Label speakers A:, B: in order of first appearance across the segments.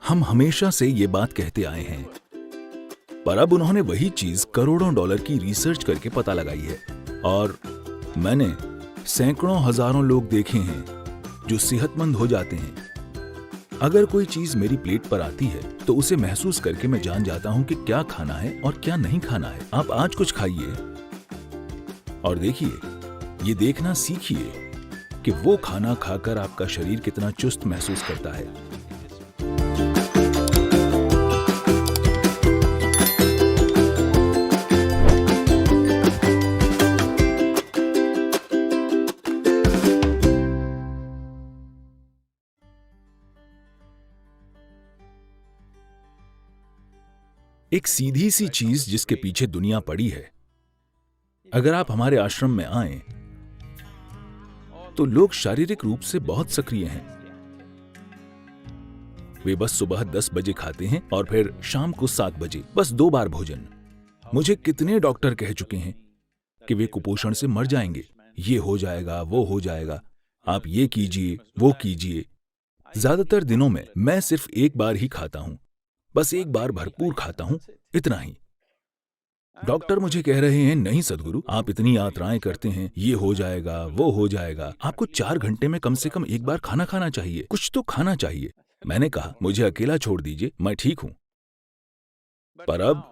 A: हम हमेशा से ये बात कहते आए हैं, पर अब उन्होंने वही चीज करोड़ों डॉलर की रिसर्च करके पता लगाई है। और मैंने सैकड़ों हजारों लोग देखे हैं जो सेहतमंद हो जाते हैं। अगर कोई चीज मेरी प्लेट पर आती है तो उसे महसूस करके मैं जान जाता हूं कि क्या खाना है और क्या नहीं खाना है। आप आज कुछ खाइए और देखिए, ये देखना सीखिए कि वो खाना खाकर आपका शरीर कितना चुस्त महसूस करता है। एक सीधी सी चीज जिसके पीछे दुनिया पड़ी है। अगर आप हमारे आश्रम में आएं, तो लोग शारीरिक रूप से बहुत सक्रिय हैं। वे बस सुबह 10 बजे खाते हैं और फिर शाम को 7 बजे, बस 2 बार भोजन। मुझे कितने डॉक्टर कह चुके हैं कि वे कुपोषण से मर जाएंगे, ये हो जाएगा, वो हो जाएगा, आप ये कीजिए, वो कीजिए। ज्यादातर दिनों में मैं सिर्फ एक बार ही खाता हूं, बस एक बार भरपूर खाता हूं, इतना ही। डॉक्टर मुझे कह रहे हैं, नहीं सदगुरु, आप इतनी यात्राएं करते हैं, ये हो जाएगा, वो हो जाएगा, आपको 4 घंटे में कम से कम एक बार खाना खाना चाहिए, कुछ तो खाना चाहिए। मैंने कहा, मुझे अकेला छोड़ दीजिए, मैं ठीक हूं। पर अब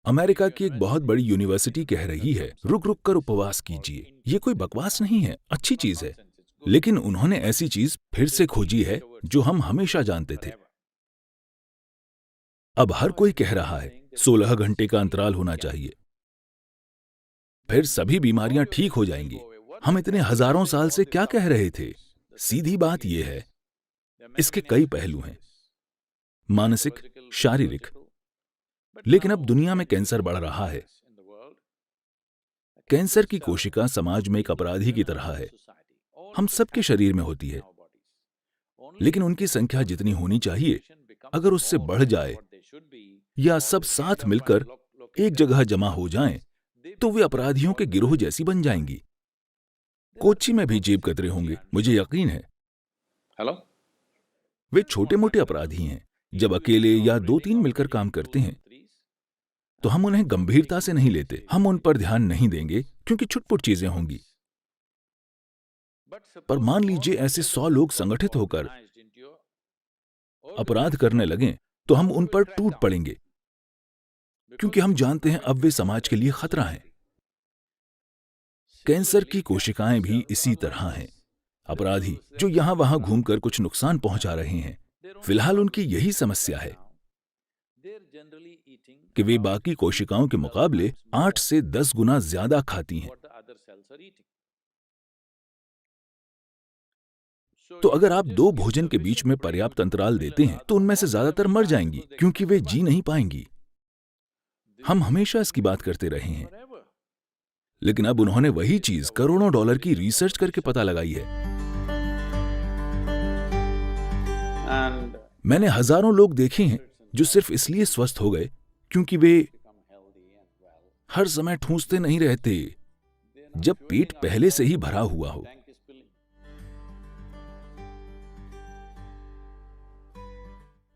A: अमेरिका की एक बहुत बड़ी यूनिवर्सिटी कह रही है, रुक रुक कर उपवास कीजिए। ये कोई बकवास नहीं है, अच्छी चीज है। लेकिन उन्होंने ऐसी चीज फिर से खोजी है जो हम हमेशा जानते थे। अब हर कोई कह रहा है 16 घंटे का अंतराल होना चाहिए, फिर सभी बीमारियां ठीक हो जाएंगी। हम इतने हजारों साल से क्या कह रहे थे? सीधी बात यह है, इसके कई पहलू हैं, मानसिक, शारीरिक। लेकिन अब दुनिया में कैंसर बढ़ रहा है। कैंसर की कोशिका समाज में एक अपराधी की तरह है। हम सबके शरीर में होती है, लेकिन उनकी संख्या जितनी होनी चाहिए, अगर उससे बढ़ जाए या सब साथ मिलकर एक जगह जमा हो जाएं, तो वे अपराधियों के गिरोह जैसी बन जाएंगी। कोच्चि में भी जेब कतरे होंगे, मुझे यकीन है।
B: हेलो,
A: वे छोटे मोटे अपराधी हैं। जब अकेले या 2-3 मिलकर काम करते हैं तो हम उन्हें गंभीरता से नहीं लेते, हम उन पर ध्यान नहीं देंगे क्योंकि छुटपुट चीजें होंगी। पर मान लीजिए ऐसे 100 लोग संगठित होकर अपराध करने लगें, तो हम उन पर टूट पड़ेंगे, क्योंकि हम जानते हैं अब वे समाज के लिए खतरा हैं। कैंसर की कोशिकाएं भी इसी तरह हैं, अपराधी जो यहां वहां घूमकर कुछ नुकसान पहुंचा रहे हैं। फिलहाल उनकी यही समस्या है कि वे बाकी कोशिकाओं के मुकाबले 8 से 10 गुना ज्यादा खाती हैं। तो अगर आप 2 भोजन के बीच में पर्याप्त अंतराल देते हैं, तो उनमें से ज्यादातर मर जाएंगी, क्योंकि वे जी नहीं पाएंगी। हम हमेशा इसकी बात करते रहे हैं, लेकिन अब उन्होंने वही चीज करोड़ों डॉलर की रिसर्च करके पता लगाई है। मैंने हजारों लोग देखे हैं जो सिर्फ इसलिए स्वस्थ हो गए क्योंकि वे हर समय ठूंसते नहीं रहते जब पेट पहले से ही भरा हुआ हो।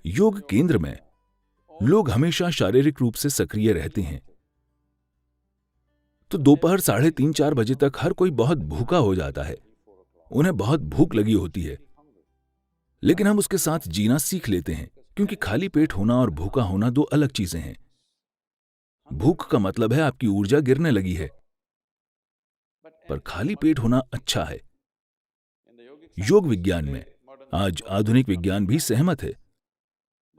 A: योग केंद्र में लोग हमेशा शारीरिक रूप से सक्रिय रहते हैं, तो दोपहर 3:30-4 बजे तक हर कोई बहुत भूखा हो जाता है। उन्हें बहुत भूख लगी होती है, लेकिन हम उसके साथ जीना सीख लेते हैं, क्योंकि खाली पेट होना और भूखा होना 2 अलग चीजें हैं। भूख का मतलब है आपकी ऊर्जा गिरने लगी है, पर खाली पेट होना अच्छा है। योग विज्ञान में आज आधुनिक विज्ञान भी सहमत है,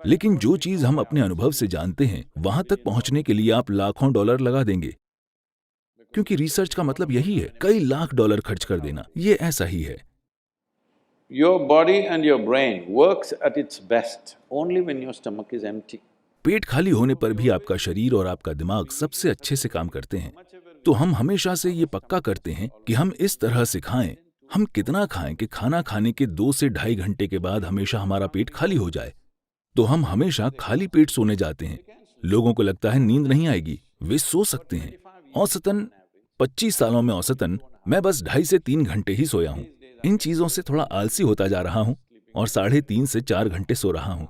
A: लेकिन जो चीज हम अपने अनुभव से जानते हैं, वहां तक पहुंचने के लिए आप लाखों डॉलर लगा देंगे, क्योंकि रिसर्च का मतलब यही है, कई लाख डॉलर खर्च कर देना। ये ऐसा ही है।
B: your body and your brain works at its best only when your stomach is empty.
A: पेट खाली होने पर भी आपका शरीर और आपका दिमाग सबसे अच्छे से काम करते हैं। तो हम हमेशा से ये पक्का करते हैं कि हम इस तरह से खाएं, हम कितना खाएं कि खाना खाने के 2 से ढाई घंटे के बाद हमेशा हमारा पेट खाली हो जाए। तो हम हमेशा खाली पेट सोने जाते हैं। लोगों को लगता है नींद नहीं आएगी, वे सो सकते हैं। औसतन 25 सालों में औसतन मैं बस 2.5 से 3 घंटे ही सोया हूं। इन चीजों से थोड़ा आलसी होता जा रहा हूं, और 3.5 से 4 घंटे सो रहा हूं।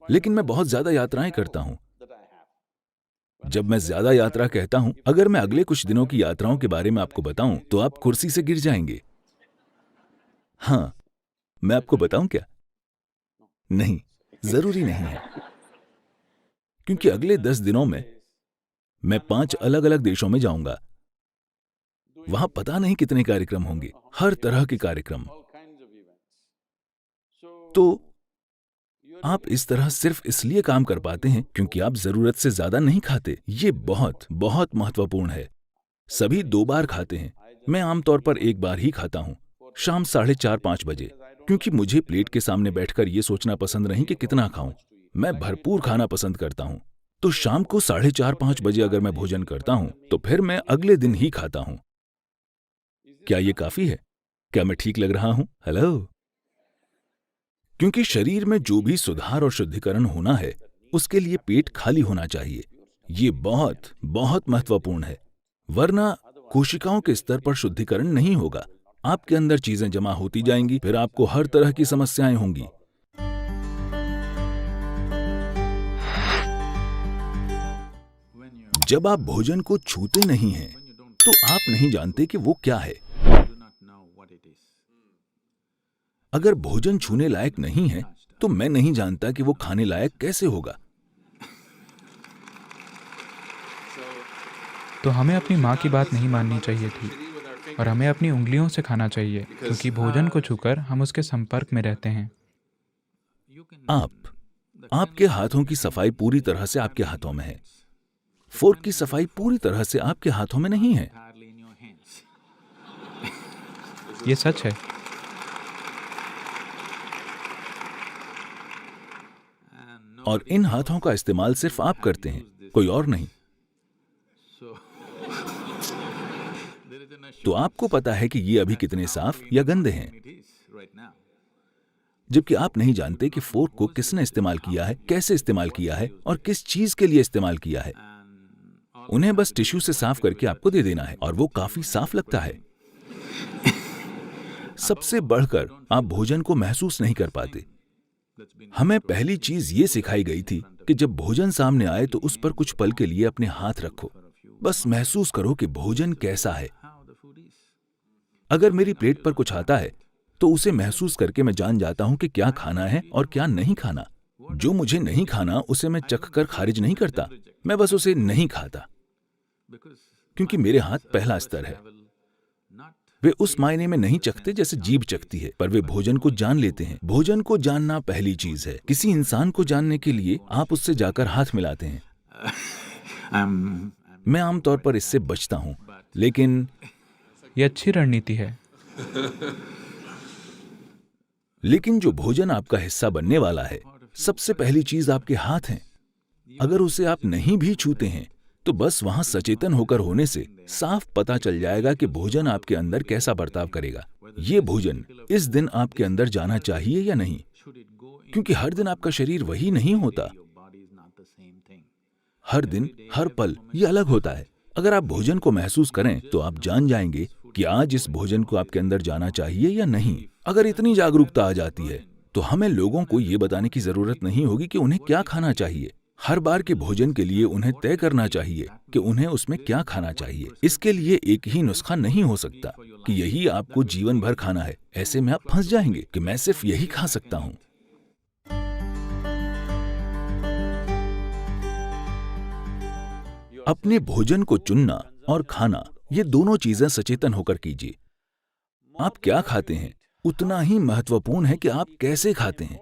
A: लेकिन मैं बहुत ज्यादा यात्राएं करता हूं। जब मैं ज्यादा यात्रा कहता हूं, अगर मैं अगले कुछ दिनों की यात्राओं के बारे में आपको बताऊं तो आप कुर्सी से गिर जाएंगे। हाँ, मैं आपको बताऊं क्या? नहीं, जरूरी नहीं है, क्योंकि अगले 10 दिनों में मैं 5 अलग अलग देशों में जाऊंगा। वहां पता नहीं कितने कार्यक्रम होंगे, हर तरह के कार्यक्रम। तो आप इस तरह सिर्फ इसलिए काम कर पाते हैं क्योंकि आप जरूरत से ज्यादा नहीं खाते। ये बहुत बहुत महत्वपूर्ण है। सभी 2 बार खाते हैं। मैं आमतौर पर 1 बार ही खाता हूं, शाम 4:30-5 बजे, क्योंकि मुझे प्लेट के सामने बैठकर ये सोचना पसंद नहीं कि कितना खाऊं। मैं भरपूर खाना पसंद करता हूं। तो शाम को 4:30-5 बजे अगर मैं भोजन करता हूं तो फिर मैं अगले दिन ही खाता हूं। क्या ये काफी है? क्या मैं ठीक लग रहा हूं? हेलो? क्योंकि शरीर में जो भी सुधार और शुद्धिकरण होना है, उसके लिए पेट खाली होना चाहिए। ये बहुत बहुत महत्वपूर्ण है, वरना कोशिकाओं के स्तर पर शुद्धिकरण नहीं होगा। आपके अंदर चीजें जमा होती जाएंगी, फिर आपको हर तरह की समस्याएं होंगी। जब आप भोजन को छूते नहीं हैं, तो आप नहीं जानते कि वो क्या है। अगर भोजन छूने लायक नहीं है, तो मैं नहीं जानता कि वो खाने लायक कैसे होगा।
C: तो हमें अपनी माँ की बात नहीं माननी चाहिए थी और हमें अपनी उंगलियों से खाना चाहिए, क्योंकि भोजन को छूकर हम उसके संपर्क में रहते हैं।
A: आपके हाथों की सफाई पूरी तरह से आपके हाथों में है। फोर्क की सफाई पूरी तरह से आपके हाथों में नहीं है।
C: ये सच है।
A: और इन हाथों का इस्तेमाल सिर्फ आप करते हैं, कोई और नहीं। तो आपको पता है कि ये अभी कितने साफ या गंदे हैं, जबकि आप नहीं जानते कि फोर्क को किसने इस्तेमाल किया है, कैसे इस्तेमाल किया है और किस चीज के लिए इस्तेमाल किया है। उन्हें बस टिश्यू से साफ करके आपको दे देना है और वो काफी साफ लगता है। सबसे बढ़कर आप भोजन को महसूस नहीं कर पाते। हमें पहली चीज ये सिखाई गई थी कि जब भोजन सामने आए तो उस पर कुछ पल के लिए अपने हाथ रखो, बस महसूस करो कि भोजन कैसा है। अगर मेरी प्लेट पर कुछ आता है तो उसे महसूस करके मैं जान जाता हूं कि क्या खाना है और क्या नहीं खाना। जो मुझे नहीं खाना उसे मैं चखकर खारिज नहीं करता, मैं बस उसे नहीं खाता, क्योंकि मेरे हाथ पहला स्तर है। वे उस मायने में नहीं चखते जैसे जीभ चखती है, पर वे भोजन को जान लेते हैं। भोजन को जानना पहली चीज है। किसी इंसान को जानने के लिए आप उससे जाकर हाथ मिलाते हैं। मैं आमतौर पर इससे बचता हूं, लेकिन
C: ये अच्छी रणनीति है।
A: लेकिन जो भोजन आपका हिस्सा बनने वाला है, सबसे पहली चीज आपके हाथ हैं। अगर उसे आप नहीं भी छूते हैं तो बस वहां सचेतन होकर होने से साफ पता चल जाएगा कि भोजन आपके अंदर कैसा बर्ताव करेगा। ये भोजन इस दिन आपके अंदर जाना चाहिए या नहीं, क्योंकि हर दिन आपका शरीर वही नहीं होता। हर दिन, हर पल ये अलग होता है। अगर आप भोजन को महसूस करें तो आप जान जाएंगे कि आज इस भोजन को आपके अंदर जाना चाहिए या नहीं। अगर इतनी जागरूकता आ जाती है तो हमें लोगों को ये बताने की जरूरत नहीं होगी कि उन्हें क्या खाना चाहिए। हर बार के भोजन के लिए उन्हें तय करना चाहिए कि उन्हें उसमें क्या खाना चाहिए। इसके लिए एक ही नुस्खा नहीं हो सकता कि यही आपको जीवन भर खाना है। ऐसे में आप फंस जाएंगे कि मैं सिर्फ यही खा सकता हूं। अपने भोजन को चुनना और खाना, ये दोनों चीजें सचेतन होकर कीजिए। आप क्या खाते हैं उतना ही महत्वपूर्ण है कि आप कैसे खाते हैं।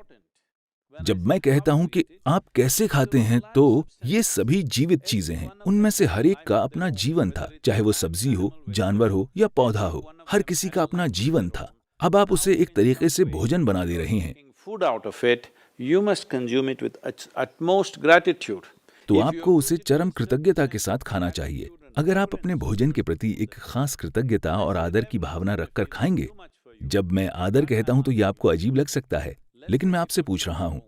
A: जब मैं कहता हूं कि आप कैसे खाते हैं, तो ये सभी जीवित चीजें हैं। उनमें से हर एक का अपना जीवन था, चाहे वो सब्जी हो, जानवर हो या पौधा हो। हर किसी का अपना जीवन था। अब आप उसे एक तरीके से भोजन बना दे रहे हैं। तो आपको उसे चरम कृतज्ञता के साथ खाना चाहिए। अगर आप अपने भोजन के प्रति एक खास कृतज्ञता और आदर की भावना रखकर खाएंगे। जब मैं आदर कहता हूं तो यह आपको अजीब लग सकता है, लेकिन मैं आपसे पूछ रहा हूं,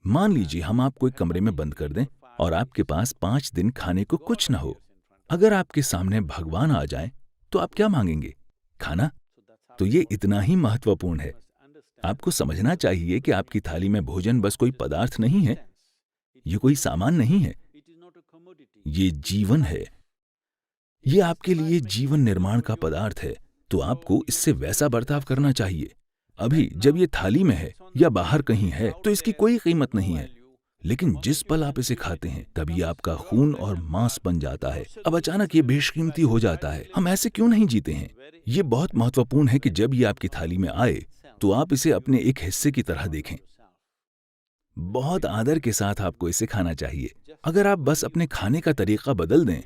A: मान लीजिए हम आपको एक कमरे में बंद कर दें और आपके पास 5 दिन खाने को कुछ न हो। अगर आपके सामने भगवान आ जाएं, तो आप क्या मांगेंगे? खाना। तो ये इतना ही महत्वपूर्ण है। आपको समझना चाहिए कि आपकी थाली में भोजन बस कोई पदार्थ नहीं है, ये कोई सामान नहीं है, ये जीवन है। ये आपके लिए जीवन निर्माण का पदार्थ है, तो आपको इससे वैसा बर्ताव करना चाहिए। अभी जब ये थाली में है या बाहर कहीं है तो इसकी कोई कीमत नहीं है, लेकिन जिस पल आप इसे खाते हैं तभी आपका खून और मांस बन जाता है। अब अचानक ये बेशकीमती हो जाता है। हम ऐसे क्यों नहीं जीते हैं? ये बहुत महत्वपूर्ण है कि जब ये आपकी थाली में आए तो आप इसे अपने एक हिस्से की तरह देखें। बहुत आदर के साथ आपको इसे खाना चाहिए। अगर आप बस अपने खाने का तरीका बदल दें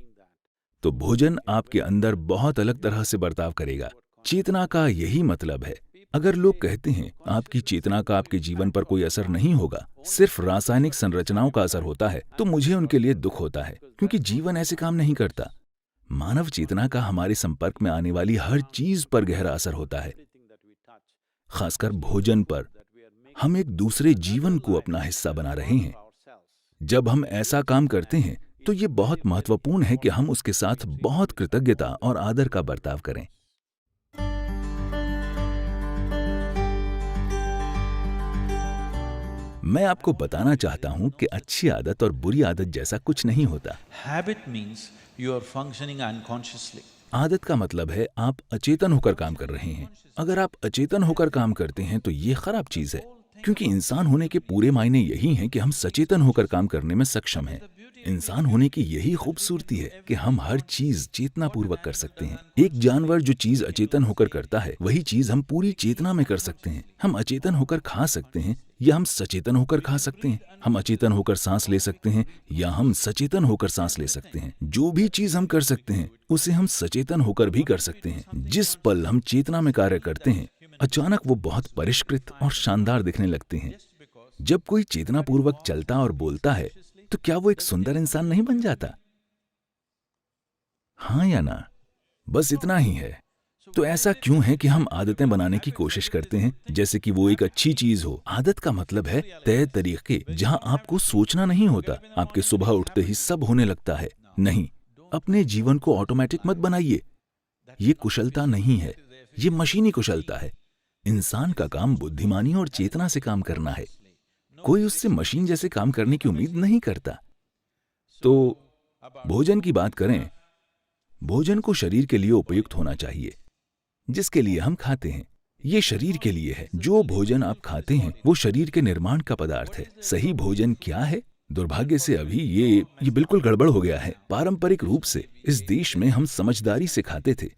A: तो भोजन आपके अंदर बहुत अलग तरह से बर्ताव करेगा। चेतना का यही मतलब है। अगर लोग कहते हैं आपकी चेतना का आपके जीवन पर कोई असर नहीं होगा, सिर्फ रासायनिक संरचनाओं का असर होता है, तो मुझे उनके लिए दुख होता है, क्योंकि जीवन ऐसे काम नहीं करता। मानव चेतना का हमारे संपर्क में आने वाली हर चीज पर गहरा असर होता है, खासकर भोजन पर। हम एक दूसरे जीवन को अपना हिस्सा बना रहे हैं। जब हम ऐसा काम करते हैं तो ये बहुत महत्वपूर्ण है कि हम उसके साथ बहुत कृतज्ञता और आदर का बर्ताव करें। मैं आपको बताना चाहता हूं कि अच्छी आदत और बुरी आदत जैसा कुछ नहीं होता।
B: Habit means you are functioning unconsciously.
A: आदत का मतलब है आप अचेतन होकर काम कर रहे हैं। अगर आप अचेतन होकर काम करते हैं तो ये खराब चीज है, क्योंकि इंसान होने के पूरे मायने यही हैं कि हम सचेतन होकर काम करने में सक्षम हैं। इंसान होने की यही खूबसूरती है कि हम हर चीज चेतनापूर्वक कर सकते हैं। एक जानवर जो चीज अचेतन होकर करता है वही चीज हम पूरी चेतना में कर सकते हैं। हम अचेतन होकर खा सकते हैं या हम सचेतन होकर खा सकते हैं। हम अचेतन होकर सांस ले सकते हैं या हम सचेतन होकर सांस ले सकते हैं। जो भी चीज हम कर सकते हैं उसे हम सचेतन होकर भी कर सकते हैं। जिस पल हम चेतना में कार्य करते हैं अचानक वो बहुत परिष्कृत और शानदार दिखने लगते हैं। जब कोई चेतनापूर्वक चलता और बोलता है तो क्या वो एक सुंदर इंसान नहीं बन जाता? हाँ या ना? बस इतना ही है। तो ऐसा क्यों है कि हम आदतें बनाने की कोशिश करते हैं जैसे कि वो एक अच्छी चीज हो? आदत का मतलब है तय तरीके, जहां आपको सोचना नहीं होता। आपके सुबह उठते ही सब होने लगता है। नहीं, अपने जीवन को ऑटोमेटिक मत बनाइए। ये कुशलता नहीं है, ये मशीनी कुशलता है। इंसान का काम बुद्धिमानी और चेतना से काम करना है। कोई उससे मशीन जैसे काम करने की उम्मीद नहीं करता। तो भोजन की बात करें, भोजन को शरीर के लिए उपयुक्त होना चाहिए जिसके लिए हम खाते हैं। ये शरीर के लिए है। जो भोजन आप खाते हैं वो शरीर के निर्माण का पदार्थ है। सही भोजन क्या है? दुर्भाग्य से अभी ये बिल्कुल गड़बड़ हो गया है। पारंपरिक रूप से इस देश में हम समझदारी से खाते थे,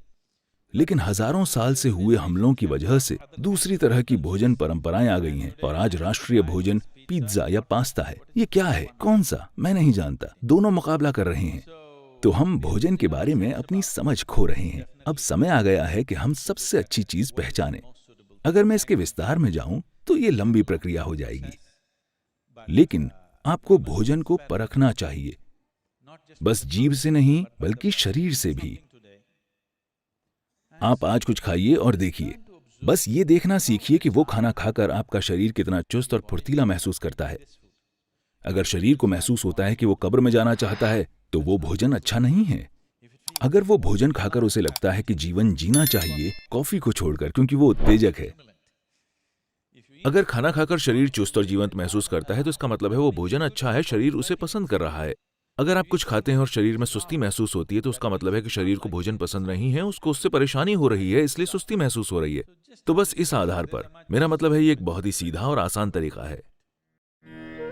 A: लेकिन हजारों साल से हुए हमलों की वजह से दूसरी तरह की भोजन परंपराएं आ गई हैं और आज राष्ट्रीय भोजन पिज्जा या पास्ता है। ये क्या है? कौन सा? मैं नहीं जानता। दोनों मुकाबला कर रहे हैं। तो हम भोजन के बारे में अपनी समझ खो रहे हैं। अब समय आ गया है कि हम सबसे अच्छी चीज पहचानें। अगर मैं इसके विस्तार में जाऊं तो ये लंबी प्रक्रिया हो जाएगी, लेकिन आपको भोजन को परखना चाहिए, बस जीभ से नहीं बल्कि शरीर से भी। आप आज कुछ खाइए और देखिए, बस ये देखना सीखिए कि वो खाना खाकर आपका शरीर कितना चुस्त और फुर्तीला महसूस करता है। अगर शरीर को महसूस होता है कि वो कब्र में जाना चाहता है तो वो भोजन अच्छा नहीं है। अगर वो भोजन खाकर उसे लगता है कि जीवन जीना चाहिए, कॉफी को छोड़कर, क्योंकि वो उत्तेजक है। अगर खाना खाकर शरीर चुस्त और जीवंत महसूस करता है तो इसका मतलब है वो भोजन अच्छा है, शरीर उसे पसंद कर रहा है। अगर आप कुछ खाते हैं और शरीर में सुस्ती महसूस होती है तो उसका मतलब है कि शरीर को भोजन पसंद नहीं है, उसको उससे परेशानी हो रही है, इसलिए सुस्ती महसूस हो रही है। तो बस इस आधार पर, मेरा मतलब है ये एक बहुत ही सीधा और आसान तरीका है।